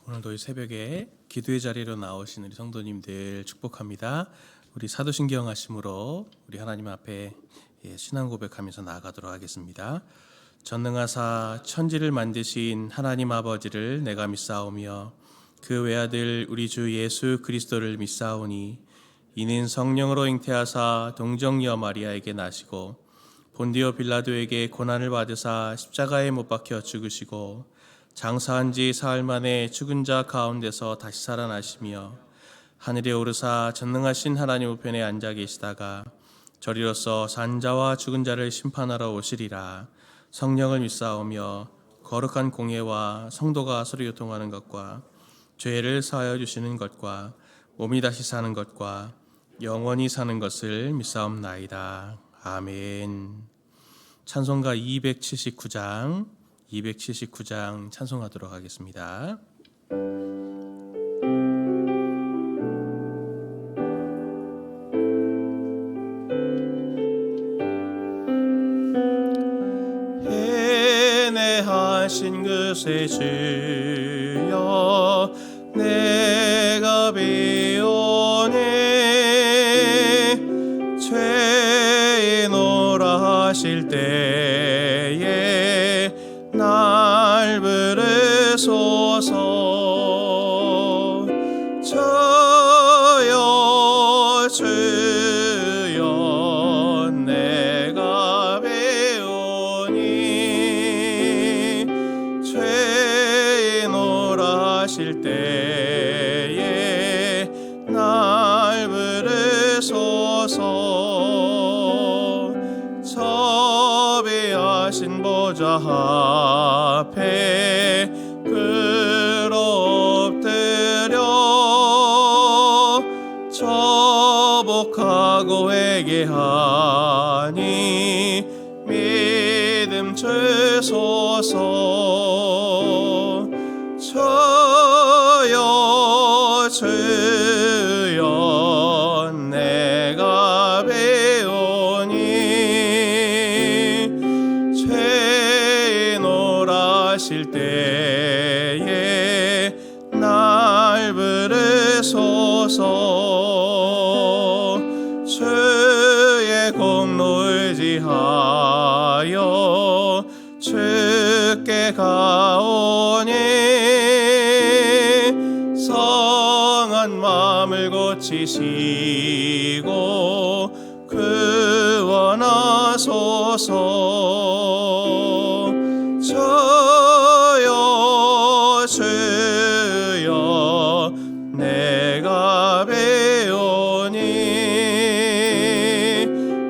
오늘도 이 새벽에 기도의 자리로 나오신 우리 성도님들 축복합니다. 우리 사도신경 하심으로 우리 하나님 앞에 신앙 고백하면서 나아가도록 하겠습니다. 전능하사 천지를 만드신 하나님 아버지를 내가 믿사오며 그 외아들 우리 주 예수 그리스도를 믿사오니 이는 성령으로 잉태하사 동정녀 마리아에게 나시고 본디오 빌라도에게 고난을 받으사 십자가에 못 박혀 죽으시고 장사한 지 사흘 만에 죽은 자 가운데서 다시 살아나시며 하늘에 오르사 전능하신 하나님 우편에 앉아 계시다가 저리로서 산 자와 죽은 자를 심판하러 오시리라. 성령을 믿사오며 거룩한 공예와 성도가 서로 교통하는 것과 죄를 사하여 주시는 것과 몸이 다시 사는 것과 영원히 사는 것을 믿사옵나이다. 아멘. 찬송가 279장 찬송하도록 하겠습니다. 해내하신 그새 주여 내가 배우네 죄에 노라 하실 때에 날 부르소서. 저여 주여 내가 배우니 죄에 노라 하실 때에 날 부르소서. 섭외하신 보좌 앞에 엎드려 저복하고 회개하니 믿음 주소서. 저여 주여 내가 배우니 죄에 노라 하실 때에 날 부르소서. 주의 공로 의지하여 주께 가오니 성한 마음을 고치시고 구원하소서. 저여 주여 내가 배우니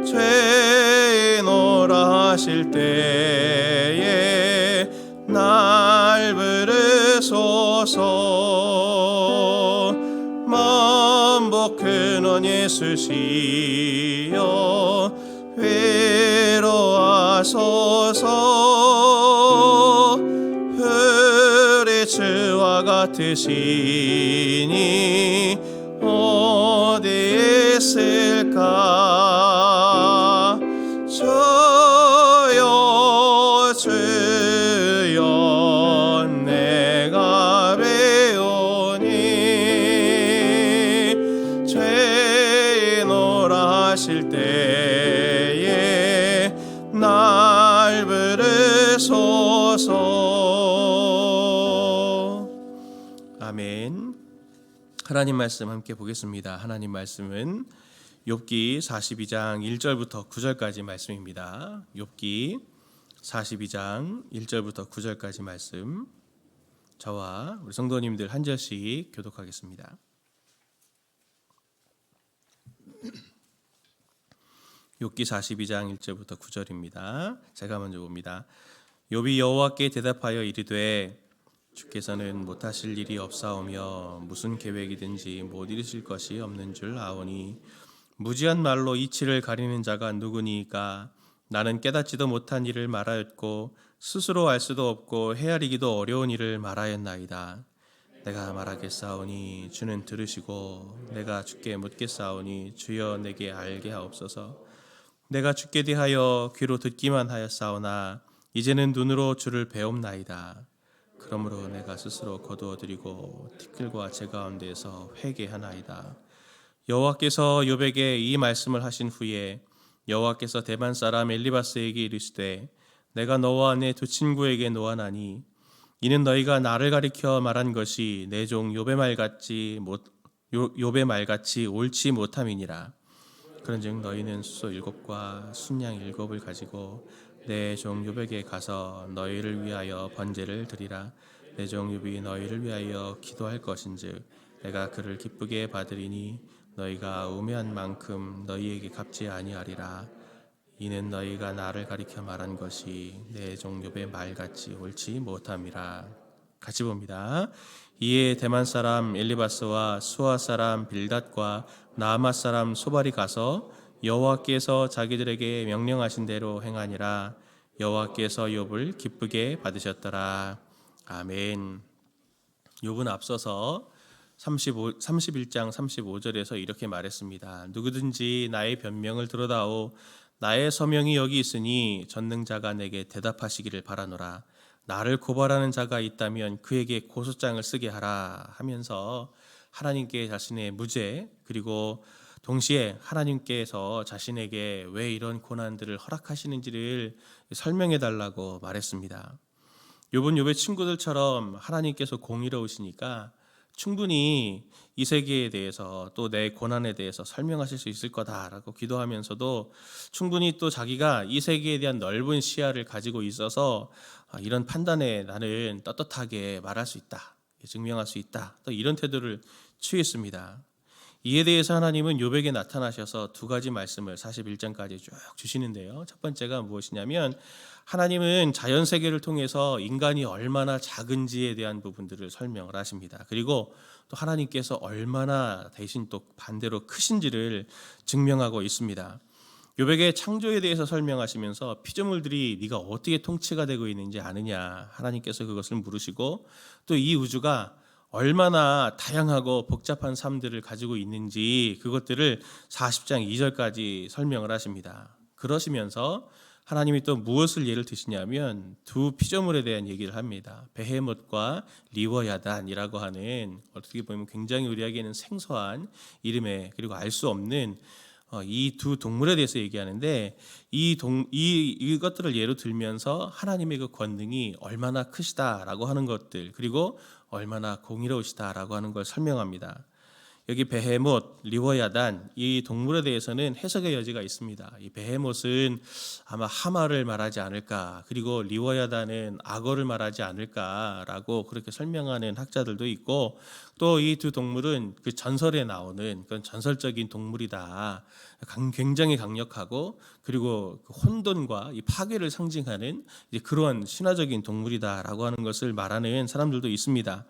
죄에 노라 하실 때에 날 부르소서. 만복 근원 예수시여 위로하소서. 우리 주와 같으시니 어디 있을까. 저여 주여 내가 배우니 죄에 노라 하실 때에 날 부르소서. 아멘. 하나님 말씀 함께 보겠습니다. 하나님 말씀은 욥기 42장 1절부터 9절까지 말씀입니다. 욥기 42장 1절부터 9절까지 말씀, 저와 우리 성도님들 한 절씩 교독하겠습니다. 욥기 42장 1절부터 9절입니다. 제가 먼저 봅니다. 욥이 여호와께 대답하여 이르되 주께서는 못하실 일이 없사오며 무슨 계획이든지 못 이루실 것이 없는 줄 아오니 무지한 말로 이치를 가리는 자가 누구니이까. 나는 깨닫지도 못한 일을 말하였고 스스로 알 수도 없고 헤아리기도 어려운 일을 말하였나이다. 내가 말하겠사오니 주는 들으시고 내가 주께 묻겠사오니 주여 내게 알게 하옵소서. 내가 주께 대하여 귀로 듣기만 하였사오나 이제는 눈으로 주를 배움나이다. 그러므로 내가 스스로 거두어드리고 티끌과 재 가운데에서 회개하나이다. 여호와께서 욥에게 이 말씀을 하신 후에 여호와께서 대만 사람 엘리바스에게 이르시되 내가 너와 내 두 친구에게 노하나니 이는 너희가 나를 가리켜 말한 것이 내 종 욥의 말같이 옳지 못함이니라. 그런즉 너희는 수소 7과 순양 7을 가지고 내 종 욥에게 가서 너희를 위하여 번제를 드리라. 내 종 욥이 너희를 위하여 기도할 것인즉 내가 그를 기쁘게 받으리니 너희가 우매한 만큼 너희에게 갚지 아니하리라. 이는 너희가 나를 가리켜 말한 것이 내 종 욥의 말같이 옳지 못함이라. 같이 봅니다. 이에 대만 사람 엘리바스와 수아 사람 빌닷과 나아맛 사람 소발이 가서 여호와께서 자기들에게 명령하신 대로 행하니라. 여호와께서 욥을 기쁘게 받으셨더라. 아멘. 욥은 앞서서 31장 35절에서 이렇게 말했습니다. 누구든지 나의 변명을 들어다오. 나의 서명이 여기 있으니 전능자가 내게 대답하시기를 바라노라. 나를 고발하는 자가 있다면 그에게 고소장을 쓰게 하라 하면서 하나님께 자신의 무죄 그리고 동시에 하나님께서 자신에게 왜 이런 고난들을 허락하시는지를 설명해 달라고 말했습니다. 욥은 욥의 친구들처럼 하나님께서 공의로우시니까 충분히 이 세계에 대해서 또 내 고난에 대해서 설명하실 수 있을 거다라고 기도하면서도 충분히 또 자기가 이 세계에 대한 넓은 시야를 가지고 있어서 이런 판단에 나는 떳떳하게 말할 수 있다, 증명할 수 있다, 또 이런 태도를 취했습니다. 이에 대해서 하나님은 욥에게 나타나셔서 두 가지 말씀을 41장까지 쭉 주시는데요. 첫 번째가 무엇이냐면 하나님은 자연 세계를 통해서 인간이 얼마나 작은지에 대한 부분들을 설명을 하십니다. 그리고 또 하나님께서 얼마나 대신 또 반대로 크신지를 증명하고 있습니다. 욥에게 창조에 대해서 설명하시면서 피조물들이 네가 어떻게 통치가 되고 있는지 아느냐, 하나님께서 그것을 물으시고 또 이 우주가 얼마나 다양하고 복잡한 삶들을 가지고 있는지 그것들을 40장 2절까지 설명을 하십니다. 그러시면서 하나님이 또 무엇을 예를 드시냐면 두 피조물에 대한 얘기를 합니다. 베헤못과 리워야단이라고 하는 어떻게 보면 굉장히 우리에게는 생소한 이름에 그리고 알 수 없는 이 두 동물에 대해서 얘기하는데 이것들을 예로 들면서 하나님의 그 권능이 얼마나 크시다라고 하는 것들 그리고 얼마나 공의로우시다라고 하는 걸 설명합니다. 여기 베헤못, 리워야단 이 동물에 대해서는 해석의 여지가 있습니다. 이 베헤못은 아마 하마를 말하지 않을까, 그리고 리워야단은 악어를 말하지 않을까라고 그렇게 설명하는 학자들도 있고, 또 이 두 동물은 그 전설에 나오는 그런 전설적인 동물이다. 굉장히 강력하고 그리고 그 혼돈과 이 파괴를 상징하는 이제 그런 신화적인 동물이다라고 하는 것을 말하는 사람들도 있습니다.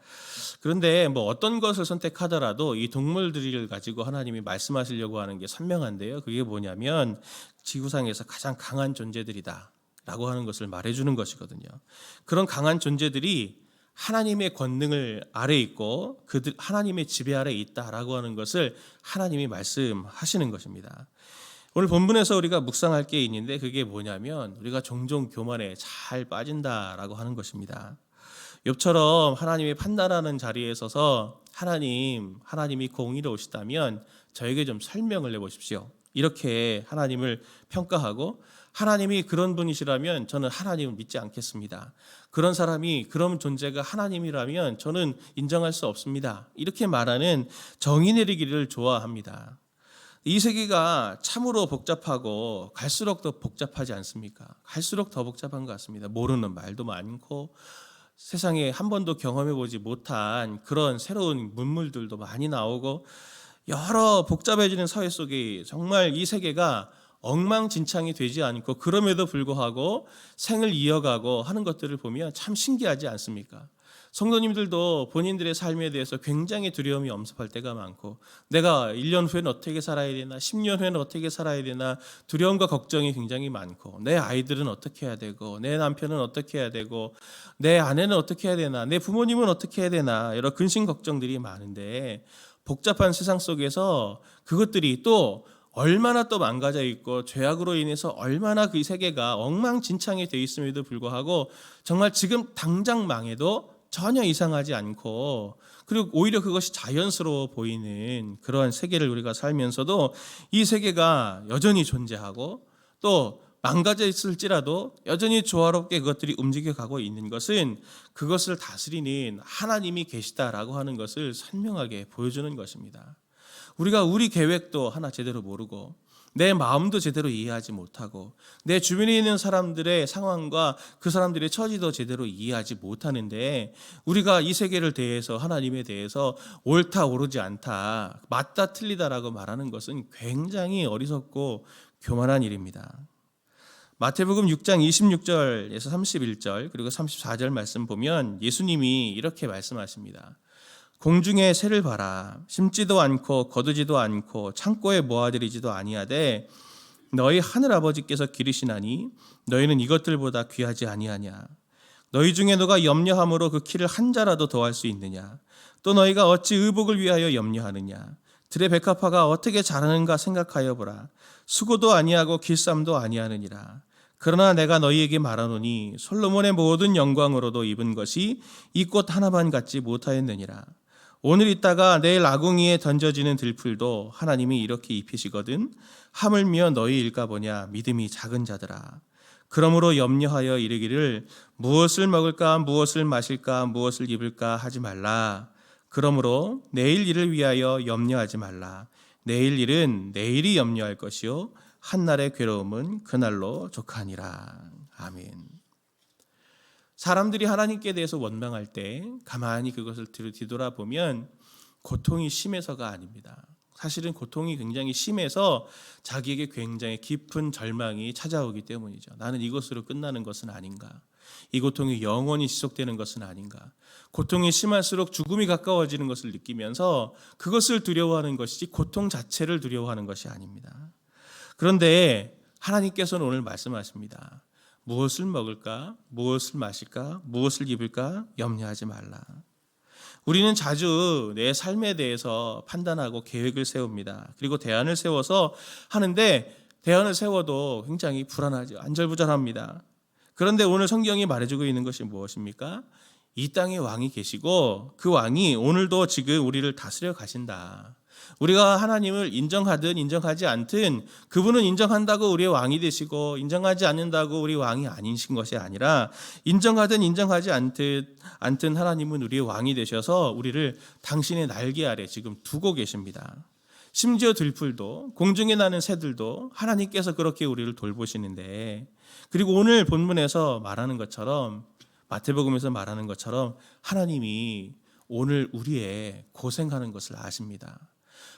그런데 뭐 어떤 것을 선택하더라도 이 동물들을 가지고 하나님이 말씀하시려고 하는 게 선명한데요. 그게 뭐냐면 지구상에서 가장 강한 존재들이다 라고 하는 것을 말해주는 것이거든요. 그런 강한 존재들이 하나님의 권능을 아래 있고 그들 하나님의 지배 아래 있다라고 하는 것을 하나님이 말씀하시는 것입니다. 오늘 본문에서 우리가 묵상할 게 있는데 그게 뭐냐면 우리가 종종 교만에 잘 빠진다라고 하는 것입니다. 욥처럼 하나님의 판단하는 자리에 서서 하나님이 공의로우시다면 저에게 좀 설명을 해보십시오. 이렇게 하나님을 평가하고 하나님이 그런 분이시라면 저는 하나님을 믿지 않겠습니다. 그런 사람이 그런 존재가 하나님이라면 저는 인정할 수 없습니다. 이렇게 말하는 정의 내리기를 좋아합니다. 이 세계가 참으로 복잡하고 갈수록 더 복잡하지 않습니까? 갈수록 더 복잡한 것 같습니다. 모르는 말도 많고 세상에 한 번도 경험해보지 못한 그런 새로운 문물들도 많이 나오고 여러 복잡해지는 사회 속에 정말 이 세계가 엉망진창이 되지 않고 그럼에도 불구하고 생을 이어가고 하는 것들을 보면 참 신기하지 않습니까? 성도님들도 본인들의 삶에 대해서 굉장히 두려움이 엄습할 때가 많고 내가 1년 후에는 어떻게 살아야 되나 10년 후에는 어떻게 살아야 되나 두려움과 걱정이 굉장히 많고 내 아이들은 어떻게 해야 되고 내 남편은 어떻게 해야 되고 내 아내는 어떻게 해야 되나 내 부모님은 어떻게 해야 되나 여러 근심 걱정들이 많은데 복잡한 세상 속에서 그것들이 또 얼마나 또 망가져 있고 죄악으로 인해서 얼마나 그 세계가 엉망진창이 돼 있음에도 불구하고 정말 지금 당장 망해도 전혀 이상하지 않고, 그리고 오히려 그것이 자연스러워 보이는 그러한 세계를 우리가 살면서도 이 세계가 여전히 존재하고 또 망가져 있을지라도 여전히 조화롭게 그것들이 움직여가고 있는 것은 그것을 다스리는 하나님이 계시다라고 하는 것을 선명하게 보여주는 것입니다. 우리가 우리 계획도 하나 제대로 모르고 내 마음도 제대로 이해하지 못하고 내 주변에 있는 사람들의 상황과 그 사람들의 처지도 제대로 이해하지 못하는데 우리가 이 세계를 대해서 하나님에 대해서 옳다 오르지 않다 맞다 틀리다라고 말하는 것은 굉장히 어리석고 교만한 일입니다. 마태복음 6장 26절에서 31절 그리고 34절 말씀 보면 예수님이 이렇게 말씀하십니다. 공중의 새를 봐라. 심지도 않고 거두지도 않고 창고에 모아들이지도 아니하되 너희 하늘아버지께서 기르시나니 너희는 이것들보다 귀하지 아니하냐. 너희 중에 누가 염려함으로 그 키를 한 자라도 더할 수 있느냐. 또 너희가 어찌 의복을 위하여 염려하느냐. 들의 백합화가 어떻게 자라는가 생각하여 보라. 수고도 아니하고 길쌈도 아니하느니라. 그러나 내가 너희에게 말하노니 솔로몬의 모든 영광으로도 입은 것이 이 꽃 하나만 같지 못하였느니라. 오늘 있다가 내일 아궁이에 던져지는 들풀도 하나님이 이렇게 입히시거든. 하물며 너희일까 보냐. 믿음이 작은 자들아. 그러므로 염려하여 이르기를 무엇을 먹을까 무엇을 마실까 무엇을 입을까 하지 말라. 그러므로 내일 일을 위하여 염려하지 말라. 내일 일은 내일이 염려할 것이요 한날의 괴로움은 그날로 족하니라. 아멘. 사람들이 하나님께 대해서 원망할 때 가만히 그것을 뒤돌아보면 고통이 심해서가 아닙니다. 사실은 고통이 굉장히 심해서 자기에게 굉장히 깊은 절망이 찾아오기 때문이죠. 나는 이것으로 끝나는 것은 아닌가. 이 고통이 영원히 지속되는 것은 아닌가. 고통이 심할수록 죽음이 가까워지는 것을 느끼면서 그것을 두려워하는 것이지 고통 자체를 두려워하는 것이 아닙니다. 그런데 하나님께서는 오늘 말씀하십니다. 무엇을 먹을까? 무엇을 마실까? 무엇을 입을까? 염려하지 말라. 우리는 자주 내 삶에 대해서 판단하고 계획을 세웁니다. 그리고 대안을 세워서 하는데 대안을 세워도 굉장히 불안하죠. 안절부절합니다. 그런데 오늘 성경이 말해주고 있는 것이 무엇입니까? 이 땅에 왕이 계시고 그 왕이 오늘도 지금 우리를 다스려 가신다. 우리가 하나님을 인정하든 인정하지 않든 그분은 인정한다고 우리의 왕이 되시고 인정하지 않는다고 우리 왕이 아니신 것이 아니라 인정하든 인정하지 않든 하나님은 우리의 왕이 되셔서 우리를 당신의 날개 아래 지금 두고 계십니다. 심지어 들풀도 공중에 나는 새들도 하나님께서 그렇게 우리를 돌보시는데 그리고 오늘 본문에서 말하는 것처럼 마태복음에서 말하는 것처럼 하나님이 오늘 우리의 고생하는 것을 아십니다.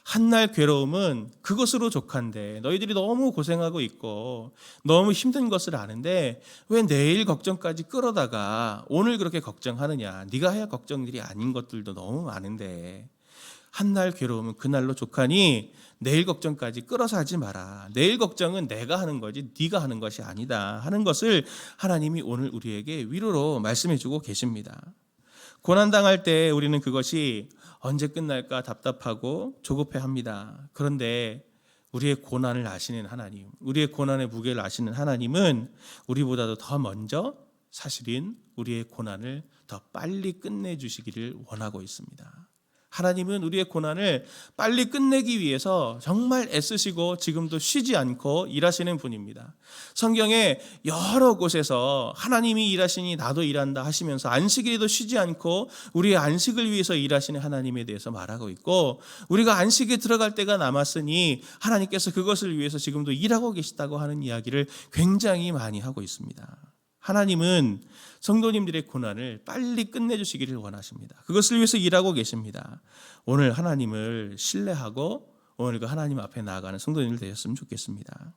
한날 괴로움은 그것으로 족한데 너희들이 너무 고생하고 있고 너무 힘든 것을 아는데 왜 내일 걱정까지 끌어다가 오늘 그렇게 걱정하느냐. 네가 해야 걱정들이 아닌 것들도 너무 많은데 한날 괴로움은 그날로 족하니 내일 걱정까지 끌어서 하지 마라. 내일 걱정은 내가 하는 거지 네가 하는 것이 아니다 하는 것을 하나님이 오늘 우리에게 위로로 말씀해주고 계십니다. 고난당할 때 우리는 그것이 언제 끝날까 답답하고 조급해합니다. 그런데 우리의 고난을 아시는 하나님, 우리의 고난의 무게를 아시는 하나님은 우리보다도 더 먼저 사실은 우리의 고난을 더 빨리 끝내주시기를 원하고 있습니다. 하나님은 우리의 고난을 빨리 끝내기 위해서 정말 애쓰시고 지금도 쉬지 않고 일하시는 분입니다. 성경에 여러 곳에서 하나님이 일하시니 나도 일한다 하시면서 안식일에도 쉬지 않고 우리의 안식을 위해서 일하시는 하나님에 대해서 말하고 있고 우리가 안식에 들어갈 때가 남았으니 하나님께서 그것을 위해서 지금도 일하고 계시다고 하는 이야기를 굉장히 많이 하고 있습니다. 하나님은 성도님들의 고난을 빨리 끝내주시기를 원하십니다. 그것을 위해서 일하고 계십니다. 오늘 하나님을 신뢰하고 오늘 그 하나님 앞에 나아가는 성도님들 되셨으면 좋겠습니다.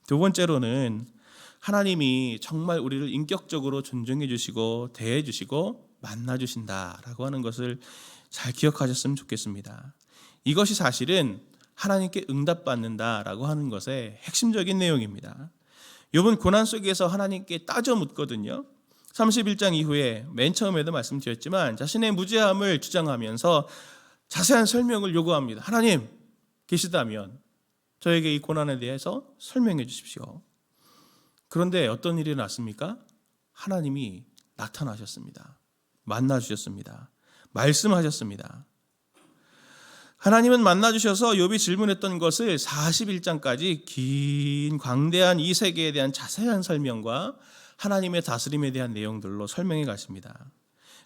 두 번째로는 하나님이 정말 우리를 인격적으로 존중해 주시고 대해 주시고 만나 주신다라고 하는 것을 잘 기억하셨으면 좋겠습니다. 이것이 사실은 하나님께 응답받는다라고 하는 것의 핵심적인 내용입니다. 욥은 고난 속에서 하나님께 따져 묻거든요. 31장 이후에 맨 처음에도 말씀드렸지만 자신의 무죄함을 주장하면서 자세한 설명을 요구합니다. 하나님 계시다면 저에게 이 고난에 대해서 설명해 주십시오. 그런데 어떤 일이 났습니까? 하나님이 나타나셨습니다. 만나주셨습니다. 말씀하셨습니다. 하나님은 만나주셔서 욥이 질문했던 것을 41장까지 긴 광대한 이 세계에 대한 자세한 설명과 하나님의 다스림에 대한 내용들로 설명해 가십니다.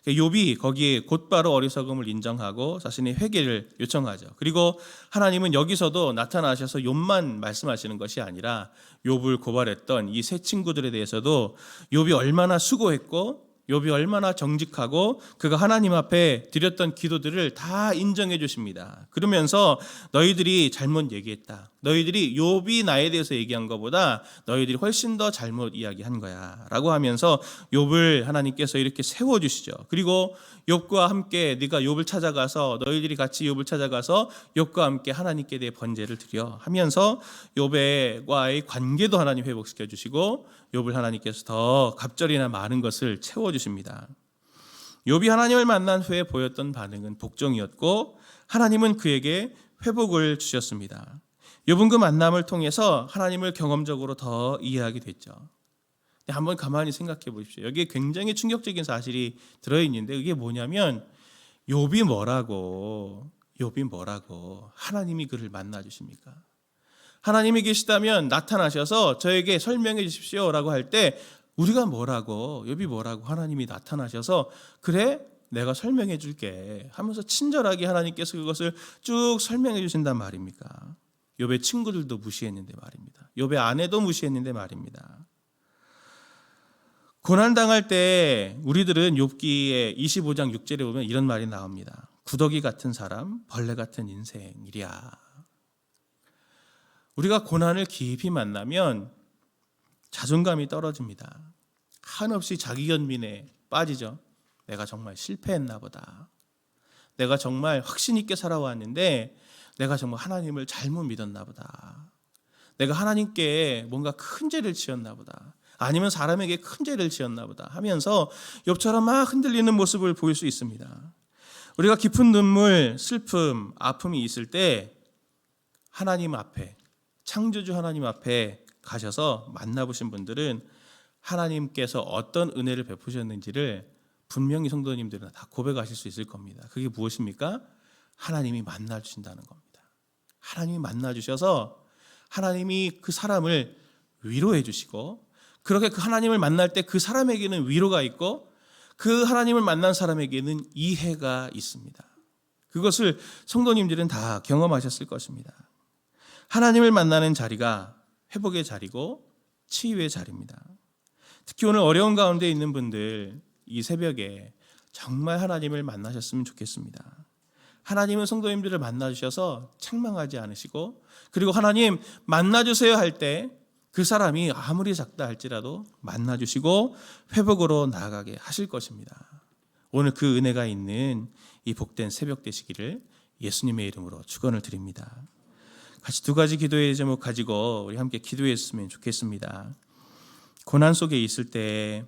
욥이 거기에 곧바로 어리석음을 인정하고 자신의 회개를 요청하죠. 그리고 하나님은 여기서도 나타나셔서 욥만 말씀하시는 것이 아니라 욥을 고발했던 이 세 친구들에 대해서도 욥이 얼마나 수고했고 욥이 얼마나 정직하고 그가 하나님 앞에 드렸던 기도들을 다 인정해 주십니다. 그러면서 너희들이 잘못 얘기했다. 너희들이 욥이 나에 대해서 얘기한 것보다 너희들이 훨씬 더 잘못 이야기한 거야 라고 하면서 욥을 하나님께서 이렇게 세워주시죠. 그리고 욥과 함께 네가 욥을 찾아가서 너희들이 같이 욥을 찾아가서 욥과 함께 하나님께 대해 번제를 드려 하면서 욥과의 관계도 하나님 회복시켜 주시고 욥을 하나님께서 더 갑절이나 많은 것을 채워주십니다. 욥이 하나님을 만난 후에 보였던 반응은 복종이었고 하나님은 그에게 회복을 주셨습니다. 욥은 그 만남을 통해서 하나님을 경험적으로 더 이해하게 됐죠. 한번 가만히 생각해 보십시오. 여기에 굉장히 충격적인 사실이 들어있는데 그게 뭐냐면 욥이 뭐라고 하나님이 그를 만나 주십니까? 하나님이 계시다면 나타나셔서 저에게 설명해 주십시오 라고 할 때 우리가 욥이 뭐라고 하나님이 나타나셔서 그래 내가 설명해 줄게 하면서 친절하게 하나님께서 그것을 쭉 설명해 주신단 말입니까? 욥의 친구들도 무시했는데 말입니다. 욥의 아내도 무시했는데 말입니다. 고난당할 때 우리들은 욥기의 25장 6절에 보면 이런 말이 나옵니다. 구더기 같은 사람, 벌레 같은 인생이랴. 우리가 고난을 깊이 만나면 자존감이 떨어집니다. 한없이 자기 연민에 빠지죠. 내가 정말 실패했나 보다. 내가 정말 확신 있게 살아왔는데 내가 정말 하나님을 잘못 믿었나 보다. 내가 하나님께 뭔가 큰 죄를 지었나 보다. 아니면 사람에게 큰 죄를 지었나 보다 하면서 욥처럼 막 흔들리는 모습을 보일 수 있습니다. 우리가 깊은 눈물, 슬픔, 아픔이 있을 때 하나님 앞에, 창조주 하나님 앞에 가셔서 만나보신 분들은 하나님께서 어떤 은혜를 베푸셨는지를 분명히 성도님들은 다 고백하실 수 있을 겁니다. 그게 무엇입니까? 하나님이 만나주신다는 겁니다. 하나님이 만나주셔서 하나님이 그 사람을 위로해 주시고 그렇게 그 하나님을 만날 때 그 사람에게는 위로가 있고 그 하나님을 만난 사람에게는 이해가 있습니다. 그것을 성도님들은 다 경험하셨을 것입니다. 하나님을 만나는 자리가 회복의 자리고 치유의 자리입니다. 특히 오늘 어려운 가운데 있는 분들 이 새벽에 정말 하나님을 만나셨으면 좋겠습니다. 하나님은 성도님들을 만나주셔서 책망하지 않으시고 그리고 하나님 만나주세요 할 때 그 사람이 아무리 작다 할지라도 만나주시고 회복으로 나아가게 하실 것입니다. 오늘 그 은혜가 있는 이 복된 새벽 되시기를 예수님의 이름으로 축원을 드립니다. 같이 두 가지 기도의 제목 가지고 우리 함께 기도했으면 좋겠습니다. 고난 속에 있을 때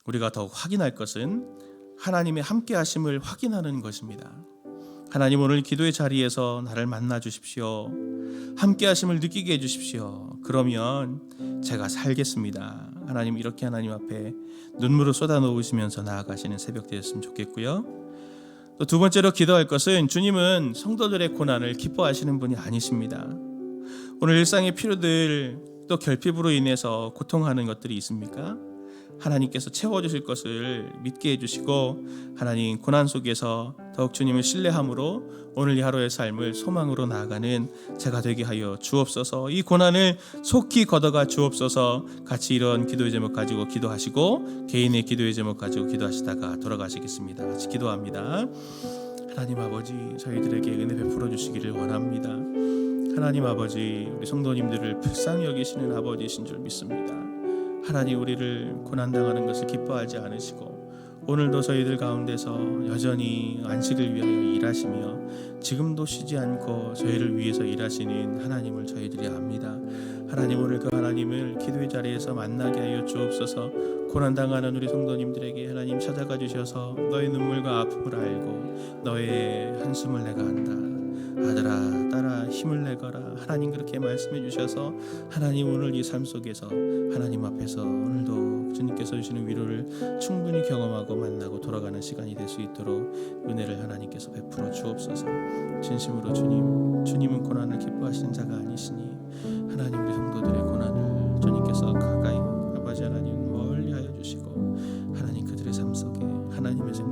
우리가 더욱 확인할 것은 하나님의 함께 하심을 확인하는 것입니다. 하나님 오늘 기도의 자리에서 나를 만나 주십시오. 함께 하심을 느끼게 해 주십시오. 그러면 제가 살겠습니다. 하나님 이렇게 하나님 앞에 눈물을 쏟아 놓으시면서 나아가시는 새벽 되었으면 좋겠고요. 또 두 번째로 기도할 것은 주님은 성도들의 고난을 기뻐하시는 분이 아니십니다. 오늘 일상의 필요들 또 결핍으로 인해서 고통하는 것들이 있습니까? 하나님께서 채워주실 것을 믿게 해주시고 하나님 고난 속에서 더욱 주님을 신뢰함으로 오늘 이 하루의 삶을 소망으로 나아가는 제가 되게 하여 주옵소서. 이 고난을 속히 걷어가 주옵소서. 같이 이런 기도의 제목 가지고 기도하시고 개인의 기도의 제목 가지고 기도하시다가 돌아가시겠습니다. 같이 기도합니다. 하나님 아버지 저희들에게 은혜 베풀어 주시기를 원합니다. 하나님 아버지 우리 성도님들을 불쌍히 여기시는 아버지이신 줄 믿습니다. 하나님 우리를 고난당하는 것을 기뻐하지 않으시고 오늘도 저희들 가운데서 여전히 안식을 위하여 일하시며 지금도 쉬지 않고 저희를 위해서 일하시는 하나님을 저희들이 압니다. 하나님 오늘 그 하나님을 기도의 자리에서 만나게 하여 주옵소서. 고난당하는 우리 성도님들에게 하나님 찾아가 주셔서 너의 눈물과 아픔을 알고 너의 한숨을 내가 안다. 아들아 딸아 힘을 내거라. 하나님 그렇게 말씀해 주셔서 하나님 오늘 이 삶 속에서 하나님 앞에서 오늘도 주님께서 주시는 위로를 충분히 경험하고 만나고 돌아가는 시간이 될 수 있도록 은혜를 하나님께서 베풀어 주옵소서. 진심으로 주님은 고난을 기뻐하시는 자가 아니시니 하나님 우리 성도들의 고난을 주님께서 가까이 아버지 하나님 멀리하여 주시고 하나님 그들의 삶 속에 하나님의 생명